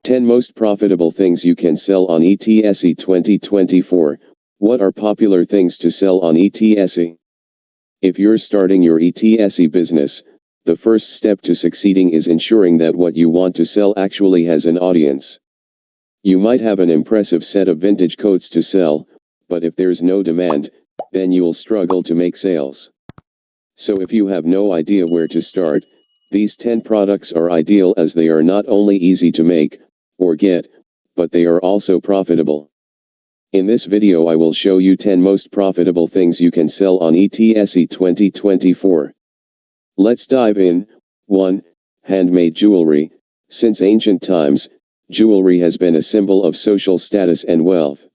10 Most Profitable Things You Can Sell on Etsy 2024. What are popular things to sell on Etsy? If you're starting your Etsy business, the first step to succeeding is ensuring that what you want to sell actually has an audience. You might have an impressive set of vintage coats to sell, but if there's no demand, then you'll struggle to make sales. So if you have no idea where to start, these 10 products are ideal as they are not only easy to make or get, but they are also profitable. In this video I will show you 10 most profitable things you can sell on Etsy 2024. Let's dive in. 1. Handmade jewelry. Since ancient times, jewelry has been a symbol of social status and wealth.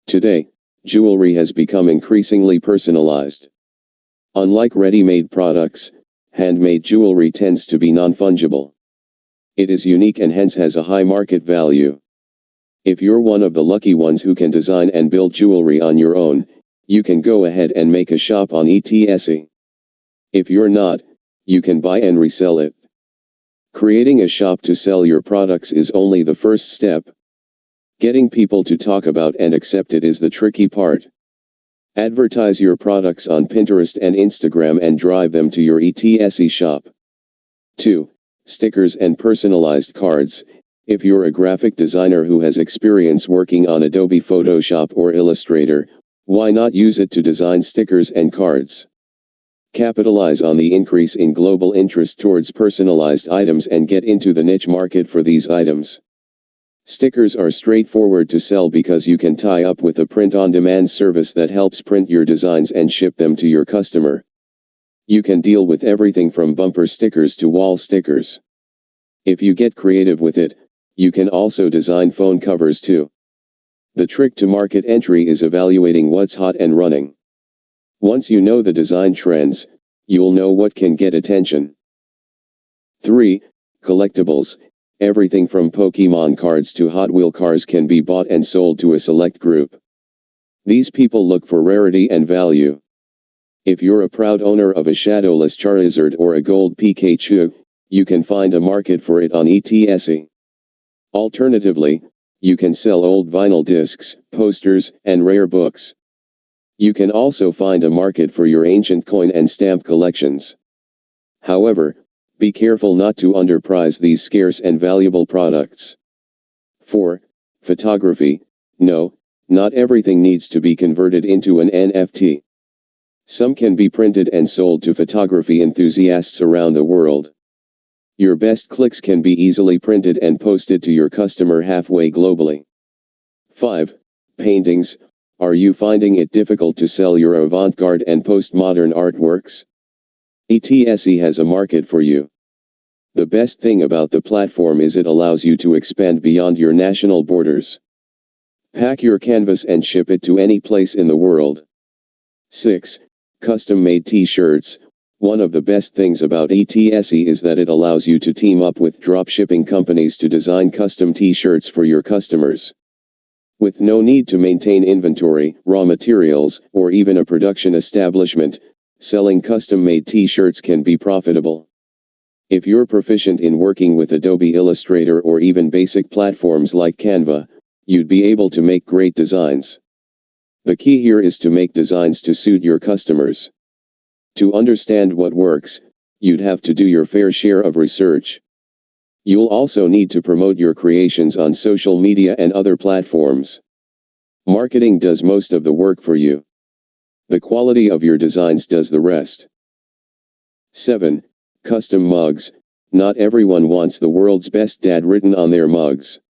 Today, jewelry has become increasingly personalized. Unlike ready-made products, handmade jewelry tends to be non-fungible. It is unique and hence has a high market value. If you're one of the lucky ones who can design and build jewelry on your own, you can go ahead and make a shop on Etsy. If you're not, you can buy and resell it. Creating a shop to sell your products is only the first step. Getting people to talk about and accept it is the tricky part. Advertise your products on Pinterest and Instagram and drive them to your Etsy shop. 2. Stickers and personalized cards. If you're a graphic designer who has experience working on Adobe Photoshop or Illustrator, why not use it to design stickers and cards? Capitalize on the increase in global interest towards personalized items and get into the niche market for these items. Stickers are straightforward to sell because you can tie up with a print-on-demand service that helps print your designs and ship them to your customer. You can deal with everything from bumper stickers to wall stickers. If you get creative with it, you can also design phone covers too. The trick to market entry is evaluating what's hot and running. Once you know the design trends, you'll know what can get attention. 3. Collectibles. Everything from Pokemon cards to Hot Wheel cars can be bought and sold to a select group. These people look for rarity and value. If you're a proud owner of a shadowless Charizard or a gold Pikachu, you can find a market for it on Etsy. Alternatively, you can sell old vinyl discs, posters, and rare books. You can also find a market for your ancient coin and stamp collections. However, be careful not to underprice these scarce and valuable products. 4. Photography. No, not everything needs to be converted into an NFT. Some can be printed and sold to photography enthusiasts around the world. Your best clicks can be easily printed and posted to your customer halfway globally. 5. Paintings. Are you finding it difficult to sell your avant-garde and postmodern artworks? Etsy has a market for you. The best thing about the platform is it allows you to expand beyond your national borders. Pack your canvas and ship it to any place in the world. 6. Custom-made t-shirts. One of the best things about Etsy is that it allows you to team up with dropshipping companies to design custom t-shirts for your customers. With no need to maintain inventory, raw materials, or even a production establishment, selling custom-made t-shirts can be profitable. If you're proficient in working with Adobe Illustrator or even basic platforms like Canva, you'd be able to make great designs. The key here is to make designs to suit your customers. To understand what works, you'd have to do your fair share of research. You'll also need to promote your creations on social media and other platforms. Marketing does most of the work for you. The quality of your designs does the rest. 7. Custom mugs. Not everyone wants the world's best dad written on their mugs.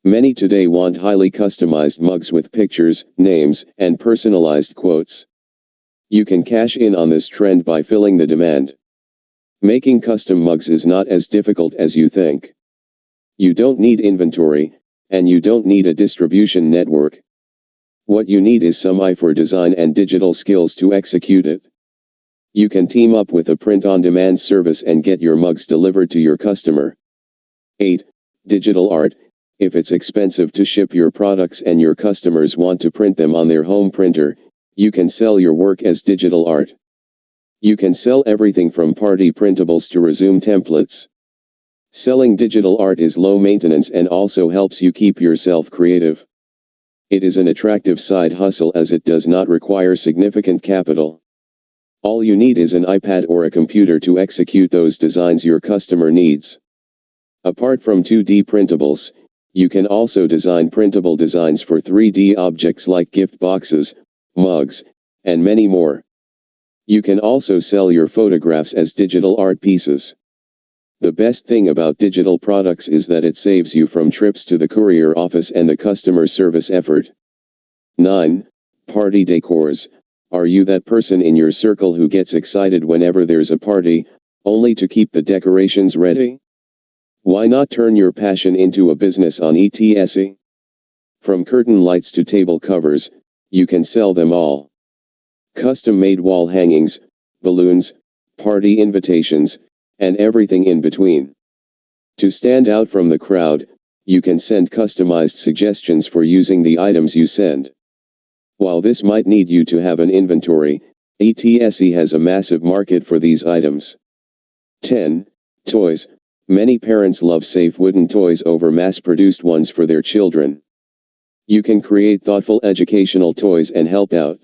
Many today want highly customized mugs with pictures, names, and personalized quotes. You can cash in on this trend by filling the demand. Making custom mugs is not as difficult as you think. You don't need inventory, and you don't need a distribution network. What you need is some eye for design and digital skills to execute it. You can team up with a print-on-demand service and get your mugs delivered to your customer. 8. Digital art. If it's expensive to ship your products and your customers want to print them on their home printer, you can sell your work as digital art. You can sell everything from party printables to resume templates. Selling digital art is low maintenance and also helps you keep yourself creative. It is an attractive side hustle as it does not require significant capital. All you need is an iPad or a computer to execute those designs your customer needs. Apart from 2D printables, you can also design printable designs for 3D objects like gift boxes, mugs, and many more. You can also sell your photographs as digital art pieces. The best thing about digital products is that it saves you from trips to the courier office and the customer service effort. 9. Party decors. Are you that person in your circle who gets excited whenever there's a party, only to keep the decorations ready? Why not turn your passion into a business on Etsy? From curtain lights to table covers, you can sell them all. Custom-made wall hangings, balloons, party invitations, and everything in between. To stand out from the crowd, you can send customized suggestions for using the items you send. While this might need you to have an inventory, Etsy has a massive market for these items. 10. Toys. Many parents love safe wooden toys over mass-produced ones for their children. You can create thoughtful educational toys and help out.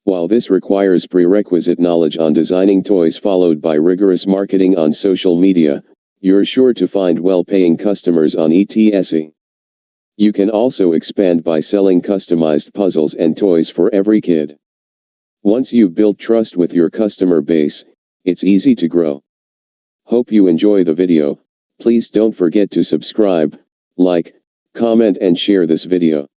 While this requires prerequisite knowledge on designing toys followed by rigorous marketing on social media, you're sure to find well-paying customers on Etsy. You can also expand by selling customized puzzles and toys for every kid. Once you've built trust with your customer base, it's easy to grow. Hope you enjoy the video. Please don't forget to subscribe, like, comment and share this video.